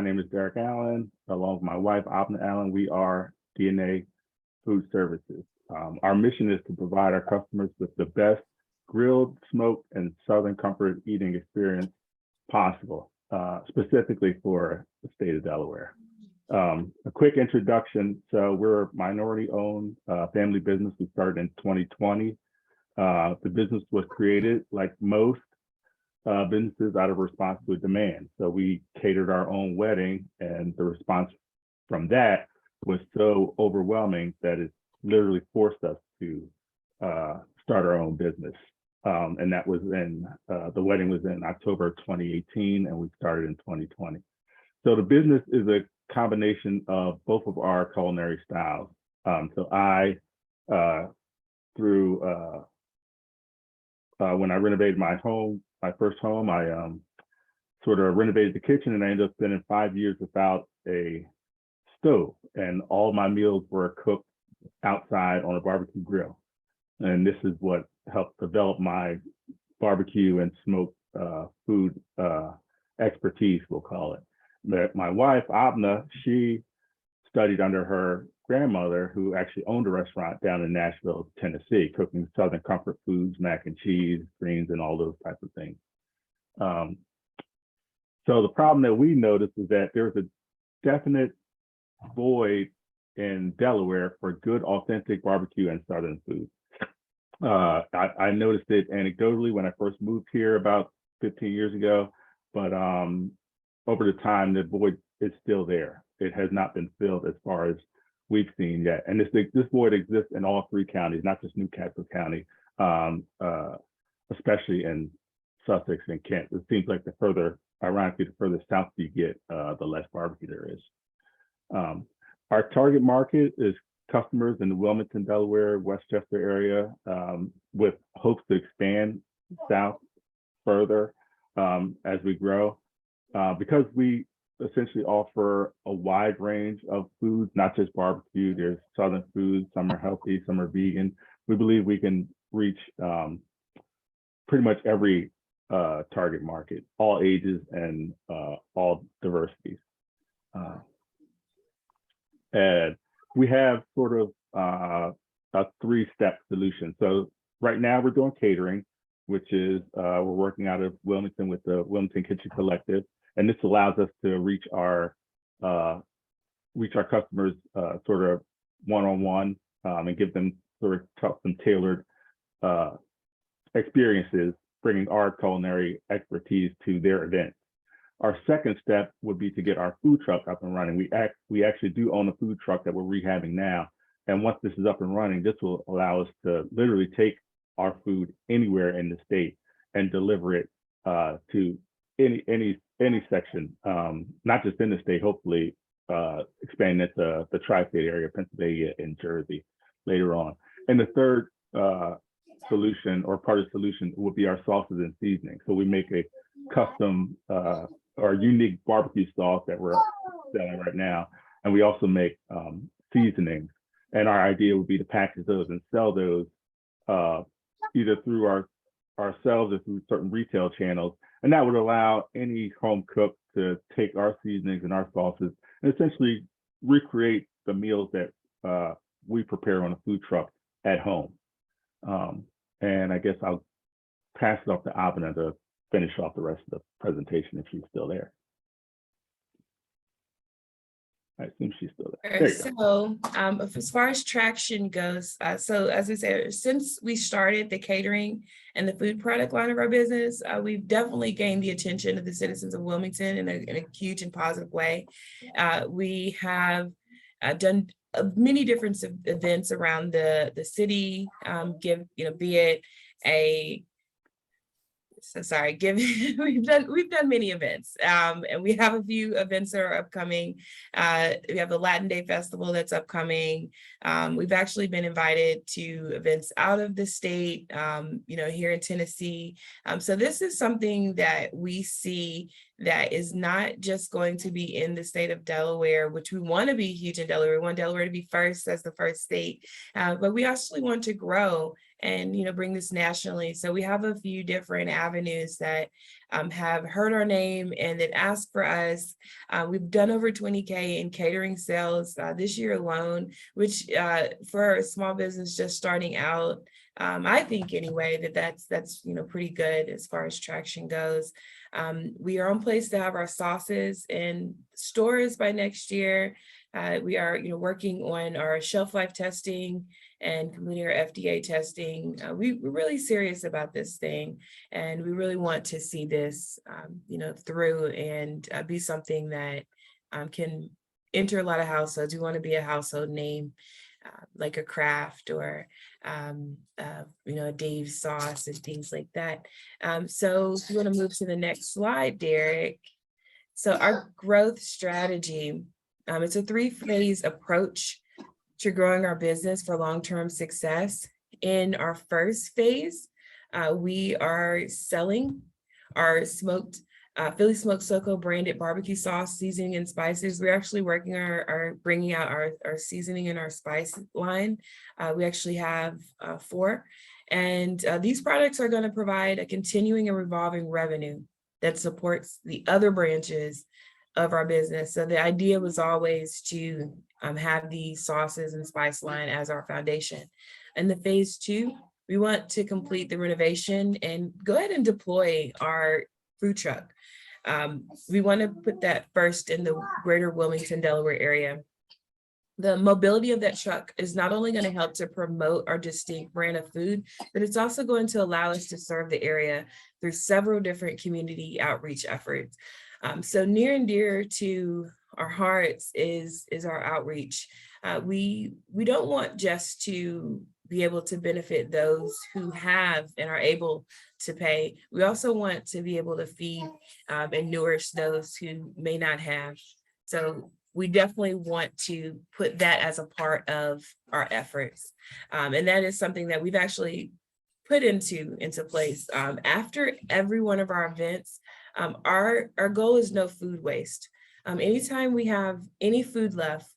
name is Derrick Allen. Along with my wife, Abena Allen, we are DNA Food Services. Our mission is to provide our customers with the best grilled, smoked, and Southern comfort eating experience possible, specifically for the state of Delaware. A quick introduction. So we're a minority-owned family business. We started in 2020. The business was created, like most businesses, out of response to a demand. So we catered our own wedding, and the response from that was so overwhelming that it literally forced us to start our own business. And that was the wedding was in October 2018, and we started in 2020. So the business is a combination of both of our culinary styles. So I, when I renovated my first home, I sort of renovated the kitchen, and I ended up spending 5 years without a stove, and all my meals were cooked outside on a barbecue grill. And this is what helped develop my barbecue and smoked food expertise, we'll call it. But my wife, Abena, she studied under her grandmother, who actually owned a restaurant down in Nashville, Tennessee, cooking Southern comfort foods, mac and cheese, greens, and all those types of things. So the problem that we noticed is that there's a definite void in Delaware for good, authentic barbecue and Southern food. I noticed it anecdotally when I first moved here about 15 years ago, but over the time, the void is still there. It has not been filled as far as we've seen yet. And this void exists in all three counties, not just Newcastle County, especially in Sussex and Kent. It seems like ironically, the further south you get, the less barbecue there is. Our target market is customers in the Wilmington, Delaware, Westchester area, with hopes to expand south further as we grow. Because we essentially offer a wide range of foods, not just barbecue. There's Southern foods, some are healthy, some are vegan. We believe we can reach pretty much every target market, all ages and all diversities. And we have sort of a three-step solution. So right now we're doing catering, which is we're working out of Wilmington with the Wilmington Kitchen Collective. And this allows us to reach our customers sort of one-on-one and give them sort of some tailored experiences, bringing our culinary expertise to their events. Our second step would be to get our food truck up and running. We actually do own a food truck that we're rehabbing now. And once this is up and running, this will allow us to literally take our food anywhere in the state and deliver it to any section, not just in the state, hopefully expanding it to the tri-state area, Pennsylvania and Jersey later on. And the third solution, or part of the solution, would be our sauces and seasonings. So we make a custom or unique barbecue sauce that we're selling right now. And we also make seasonings. And our idea would be to package those and sell those either through ourselves or through certain retail channels. And that would allow any home cook to take our seasonings and our sauces and essentially recreate the meals that we prepare on a food truck at home. And I guess I'll pass it off to Abena to finish off the rest of the presentation if she's still there. I assume she's still there. So as far as traction goes, so as we said, since we started the catering and the food product line of our business, we've definitely gained the attention of the citizens of Wilmington in a huge and positive way. We have done many different events around the city, be it a we've done many events, and we have a few events that are upcoming. We have the Latin Day Festival that's upcoming. We've actually been invited to events out of the state, here in Tennessee. So this is something that we see that is not just going to be in the state of Delaware, which we want to be huge in Delaware. We want Delaware to be first as the first state, but we actually want to grow and, bring this nationally. So we have a few different avenues that have heard our name and that ask for us. We've done over 20K in catering sales this year alone, which for a small business just starting out, I think anyway, that's pretty good as far as traction goes. We are on place to have our sauces in stores by next year. We are, working on our shelf life testing and completing our FDA testing. We're really serious about this thing, and we really want to see this, through and be something that can enter a lot of households. We want to be a household name, like a Kraft or a Dave's sauce and things like that. So if you want to move to the next slide, Derrick. So our growth strategy, it's a 3-phase approach to growing our business for long-term success. In our first phase, we are selling our Philly Smoked Soko branded barbecue sauce, seasoning, and spices. We're actually working on bringing out our seasoning and our spice line. We actually have 4. And these products are going to provide a continuing and revolving revenue that supports the other branches of our business. So the idea was always to have the sauces and spice line as our foundation. In the phase 2, we want to complete the renovation and go ahead and deploy our food truck. We want to put that first in the greater Wilmington, Delaware area. The mobility of that truck is not only going to help to promote our distinct brand of food, but it's also going to allow us to serve the area through several different community outreach efforts. So near and dear to our hearts is our outreach. We don't want just to be able to benefit those who have and are able to pay. We also want to be able to feed and nourish those who may not have. So we definitely want to put that as a part of our efforts. And that is something that we've actually put into place. After every one of our events, our goal is no food waste. Anytime we have any food left,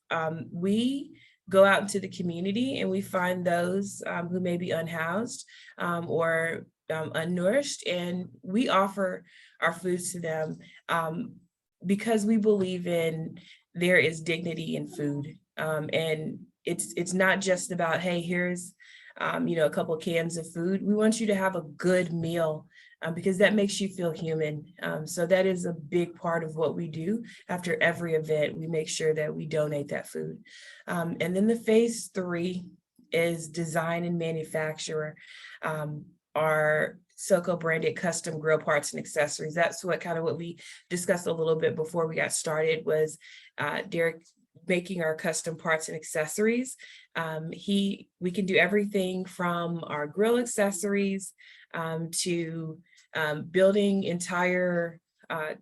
we go out into the community and we find those who may be unhoused or unnourished, and we offer our foods to them because we believe in there is dignity in food. And it's not just about, hey, here's a couple of cans of food. We want you to have a good meal because that makes you feel human. So that is a big part of what we do. After every event, we make sure that we donate that food. And then the phase 3 is design and manufacture our Soko branded custom grill parts and accessories. That's what we discussed a little bit before we got started, was Derrick making our custom parts and accessories. We can do everything from our grill accessories to building entire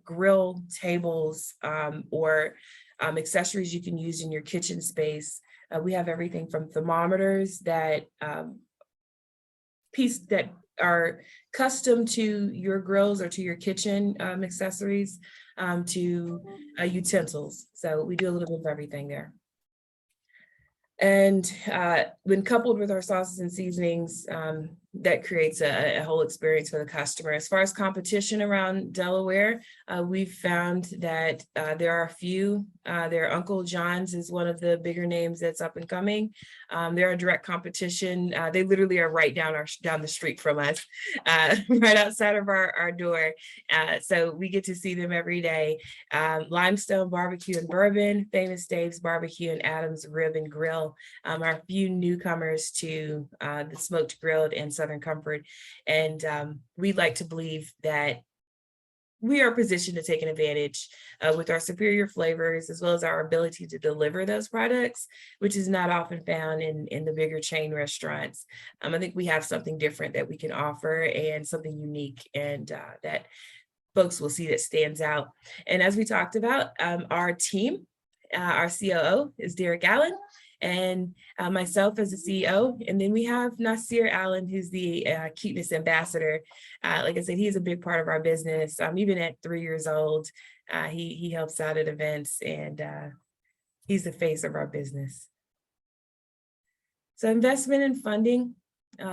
grill tables or accessories you can use in your kitchen space. We have everything from thermometers that are custom to your grills or to your kitchen accessories to utensils. So we do a little bit of everything there. And when coupled with our sauces and seasonings, that creates a whole experience for the customer. As far as competition around Delaware, we've found that there are a few. Uncle John's is one of the bigger names that's up and coming. They're a direct competition. They literally are right down the street from us, right outside of our door. So we get to see them every day. Limestone Barbecue and Bourbon, Famous Dave's Barbecue, and Adam's Rib and Grill are a few newcomers to the smoked grilled and Southern Comfort. And we'd like to believe that we are positioned to take an advantage with our superior flavors, as well as our ability to deliver those products, which is not often found in the bigger chain restaurants. I think we have something different that we can offer and something unique, and that folks will see that stands out. And as we talked about, our team, our COO is Derrick Allen, and myself as the CEO. And then we have Nasir Allen, who's the cuteness ambassador. Like I said, he's a big part of our business. Even at 3 years old, he helps out at events, and he's the face of our business. So investment and funding.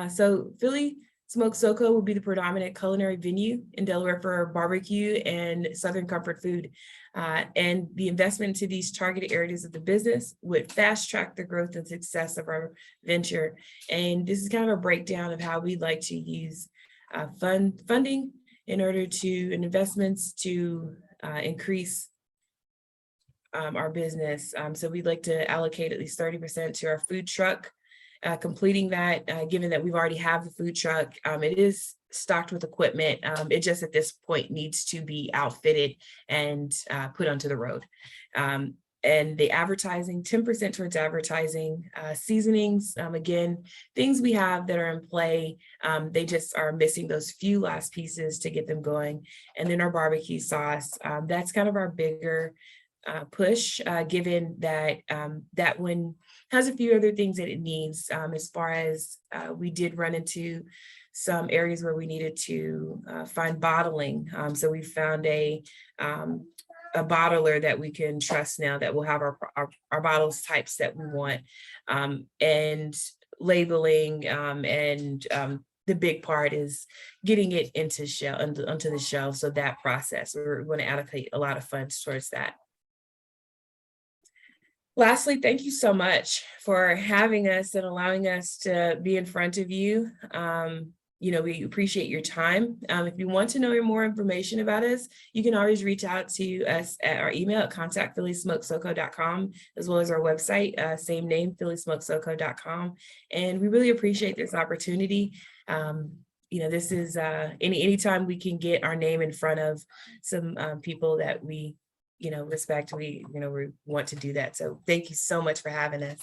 So Philly Smoke SoCo will be the predominant culinary venue in Delaware for barbecue and Southern comfort food. And the investment into these targeted areas of the business would fast track the growth and success of our venture. And this is kind of a breakdown of how we'd like to use funding in order to, and investments to increase our business. So we'd like to allocate at least 30% to our food truck. Completing that, given that we've already have the food truck, it is stocked with equipment. It just at this point needs to be outfitted and put onto the road. And the advertising, 10% towards advertising, seasonings, again, things we have that are in play. They just are missing those few last pieces to get them going. And then our barbecue sauce, that's kind of our bigger push, given that that one has a few other things that it needs, as far as we did run into some areas where we needed to find bottling. So we found a bottler that we can trust now that will have our bottles types that we want, and labeling, and the big part is getting it into onto the shelf. So that process, we're going to allocate a lot of funds towards that. Lastly, thank you so much for having us and allowing us to be in front of you. We appreciate your time. If you want to know more information about us, you can always reach out to us at our email at contact@phillysmokesoco.com, as well as our website, same name, phillysmokesoco.com. And we really appreciate this opportunity. This is anytime we can get our name in front of some people that we respect, we want to do that. So thank you so much for having us.